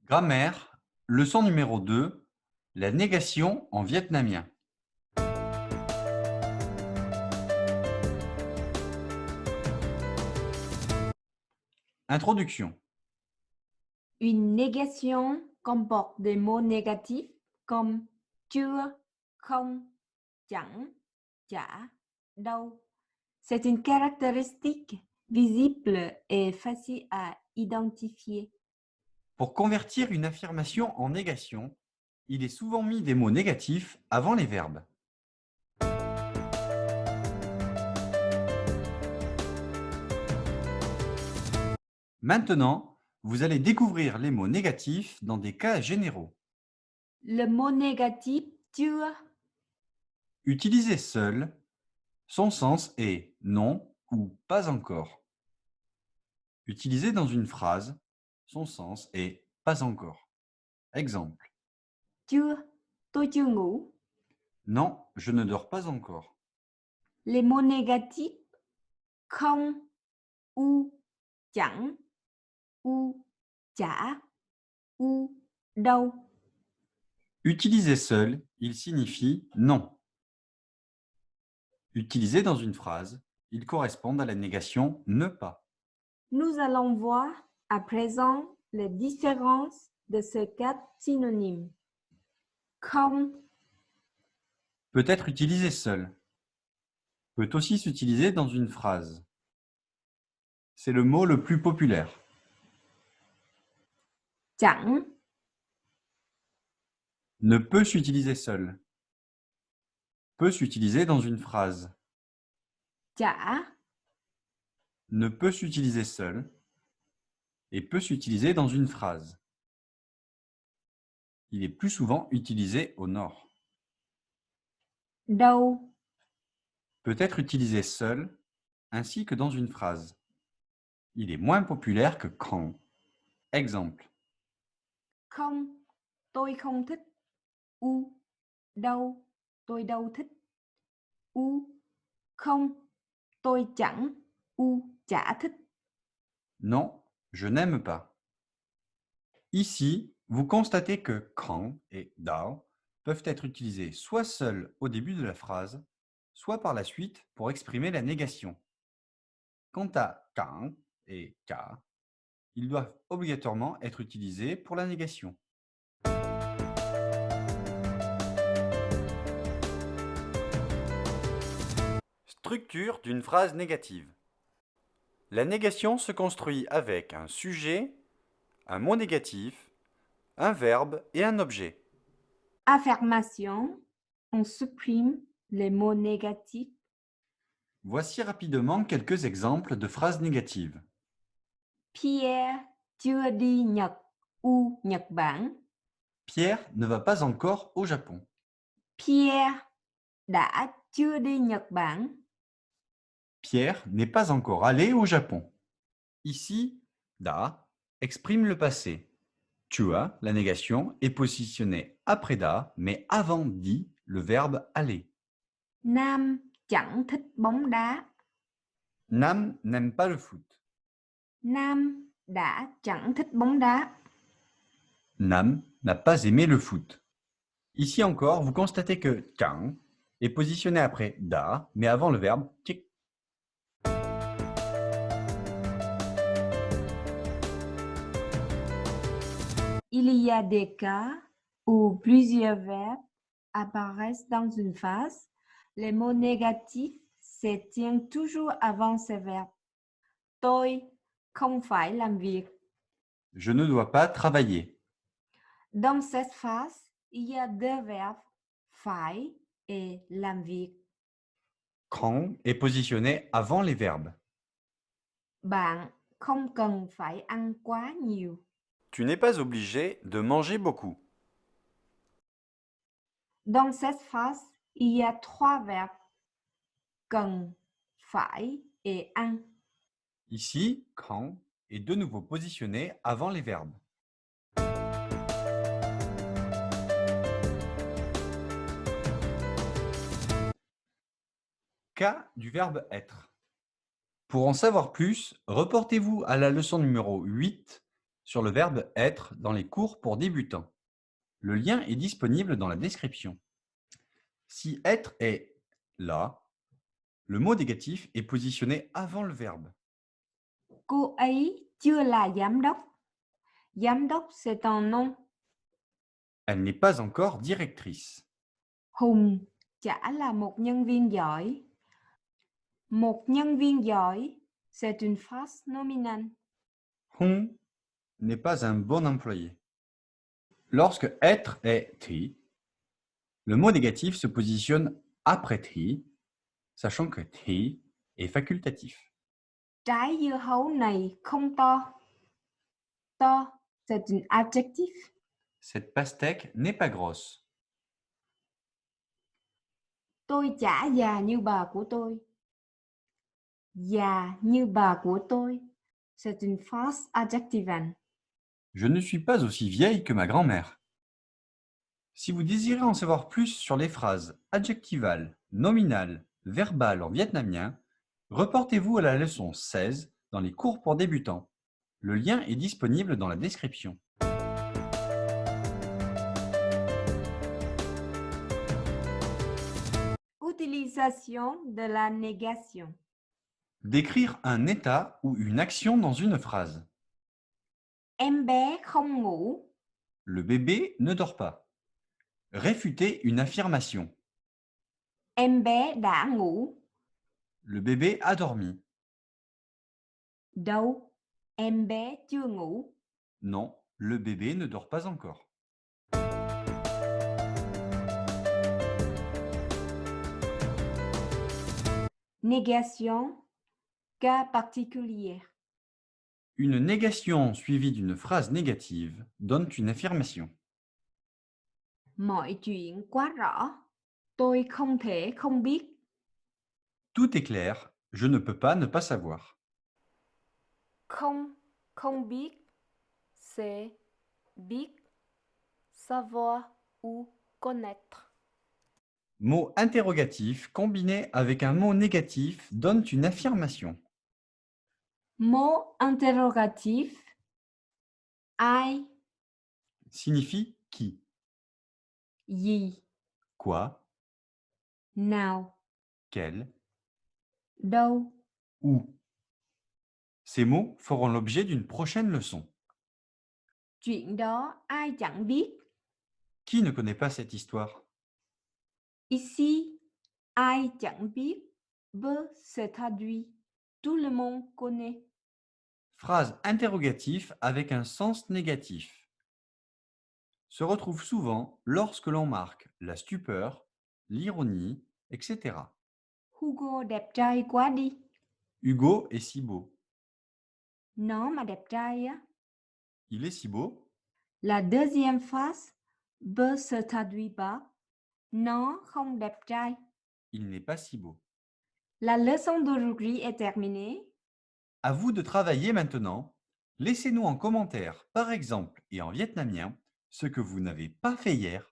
Grammaire, leçon numéro 2, la négation en vietnamien. Introduction. Une négation comporte des mots négatifs comme chưa, không, chẳng, chả, đâu. C'est une caractéristique visible et facile à identifier. Pour convertir une affirmation en négation, il est souvent mis des mots négatifs avant les verbes. Maintenant, vous allez découvrir les mots négatifs dans des cas généraux. Le mot négatif chưa Utilisé seul, son sens est non ou pas encore. Utilisé dans une phrase, son sens est pas encore. Exemple. chưa, tôi chưa ngủ. Non, je ne dors pas encore. Les mots négatifs không, u, chẳng, u, chả, u, đâu. Utilisé seul, il signifie non. Utilisé dans une phrase, il correspond à la négation ne pas. Nous allons voir à présent les différences de ces quatre synonymes. Không, Peut être utilisé seul. Peut aussi s'utiliser dans une phrase. C'est le mot le plus populaire. chẳng, Ne peut s'utiliser seul. Peut s'utiliser dans une phrase. chả, Ne peut s'utiliser seul et peut s'utiliser dans une phrase. Il est plus souvent utilisé au nord. đâu, Peut être utilisé seul ainsi que dans une phrase. Il est moins populaire que quand. Exemple. không, tôi không thích. U, đâu, tôi đâu thích. U, không, tôi chẳng. U, chả thích. Non, je n'aime pas. Ici, vous constatez que quand et dao peuvent être utilisés soit seuls au début de la phrase, soit par la suite pour exprimer la négation. Quant à quand et ka, ils doivent obligatoirement être utilisés pour la négation. Structure d'une phrase négative. La négation se construit avec un sujet, un mot négatif, un verbe et un objet. Affirmation, on supprime les mots négatifs. Voici rapidement quelques exemples de phrases négatives. Pierre chưa đi Nhật. U, Nhật Bản. Pierre ne va pas encore au Japon. Pierre đã chưa đi Nhật Bản. Pierre n'est pas encore allé au Japon. Ici, da exprime le passé. Chua, la négation, est positionnée après da, mais avant di, le verbe aller. Nam chẳng thích bóng đá. Nam n'aime pas le foot. Nam đã chẳng thích bóng đá. Nam n'a pas aimé le foot. Ici encore, vous constatez que kang est positionné après da, mais avant le verbe chik. Il y a des cas où plusieurs verbes apparaissent dans une phrase. Les mots négatifs se tiennent toujours avant ces verbes. Tôi không phải làm việc. Je ne dois pas travailler. Dans cette phrase, il y a deux verbes, phải et làm việc. Kang est positionné avant les verbes. Bạn không cần phải ăn quá nhiều. Tu n'es pas obligé de manger beaucoup. Dans cette phrase, il y a trois verbes, cần, phải et ăn. Ici, kang est de nouveau positionné avant les verbes. Cas du verbe être. Pour en savoir plus, reportez-vous à la leçon numéro 8, sur le verbe être dans les cours pour débutants. Le lien est disponible dans la description. Si être est là, le mot négatif est positionné avant le verbe. Cô ấy chưa là giám đốc. Giám đốc c'est un nom. Elle n'est pas encore directrice. Hùng chả là một nhân viên giỏi. Một nhân viên giỏi, c'est une phrase nominale. Hong n'est pas un bon employé. Lorsque être est thi, le mot négatif se positionne après thi, sachant que thi est facultatif. Trái dưa hấu này không to. To, c'est un adjectif. Cette pastèque n'est pas grosse. Tôi chả già như bà của tôi. Già như bà của tôi, c'est une phrase adjectivale. Je ne suis pas aussi vieille que ma grand-mère. Si vous désirez en savoir plus sur les phrases adjectivales, nominales, verbales en vietnamien, reportez-vous à la leçon 16 dans les cours pour débutants. Le lien est disponible dans la description. Utilisation de la négation. Décrire un état ou une action dans une phrase. Em bé không ngủ. Le bébé ne dort pas. Réfuter une affirmation. Em bé đã ngủ. Le bébé a dormi. Đâu, em bé chưa ngủ. Non, le bébé ne dort pas encore. Négation, cas particulier. Une négation suivie d'une phrase négative donne une affirmation. Mọi chuyện quá rõ. Tôi không thể không biết. Tout est clair, je ne peux pas ne pas savoir. Không, không biết. C'est biết, savoir ou connaître. Mot interrogatif combiné avec un mot négatif donne une affirmation. Mot interrogatif. Ai, Signifie qui, gì, quoi, nào, quel, đâu. où. Ces mots feront l'objet d'une prochaine leçon. Chuyện đó ai chẳng biết. Qui ne connaît pas cette histoire? Ici, ai chẳng biết. Be se traduit. Tout le monde connaît. Phrase interrogatif avec un sens négatif. Se retrouve souvent lorsque l'on marque la stupeur, l'ironie, etc. Hugo đẹp trai quá đi. Hugo est si beau. Nó mà đẹp trai á. Il est si beau. La deuxième phrase, be se traduit par. Nó không đẹp trai. Il n'est pas si beau. La leçon d'aujourd'hui est terminée. À vous de travailler maintenant. Laissez-nous en commentaire, par exemple et en vietnamien, ce que vous n'avez pas fait hier.